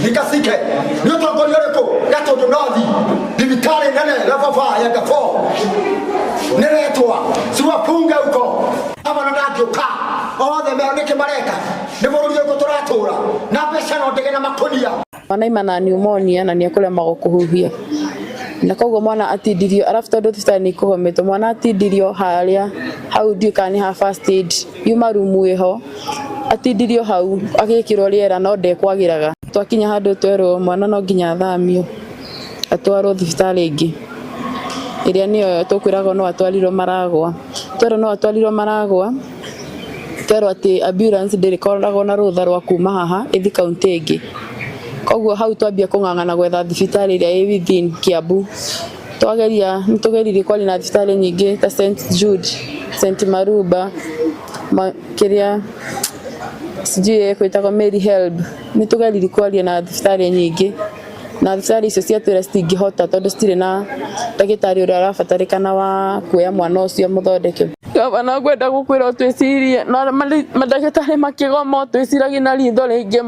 nikasike nyoto ngolioreko gato donothi divitale nene lafafa ya gafo neretwa siwa punga uko abana ndagioka othe meoneke mareka ndiburu yuko turatura na pesa no ndege na makonia Mwana na pneumonia na niekulema gukuhuhia na koguo mwana atindirio arafu tondu thibitari ni kuhometwo mwana atindirio haria hau ndiukani ha first aid yuma rumu iho atindirio hau agikirwo riera no ndekwagiraga twakinya handu twerwo mwana no nginya thamio atwarwo thibitari ingi iria niyo tukwirago no atwarirwo Maragwa twerwo no atwarirwo Maragwa twerwo ati ambulance ndirikoragwo na rutha rwa kuma haha ithi kaunti ingi koguo hau twambia kung'ang'ana gwetha thibitari iria i within Kiambu nitugerire kwari na thibitari nyingi ta St Jude St Maruba kiria sijui kwitagwo Mary Help nitugerire kwari na thibitari nyingi na thibitari icio ciatwira citingihota tondu citire na ndagitari uria arabatarikana wa kuoya mwana ucio muthondeke gavana gwenda gukwira twicirie na madagitari makigoma twiciragia na ritho ringi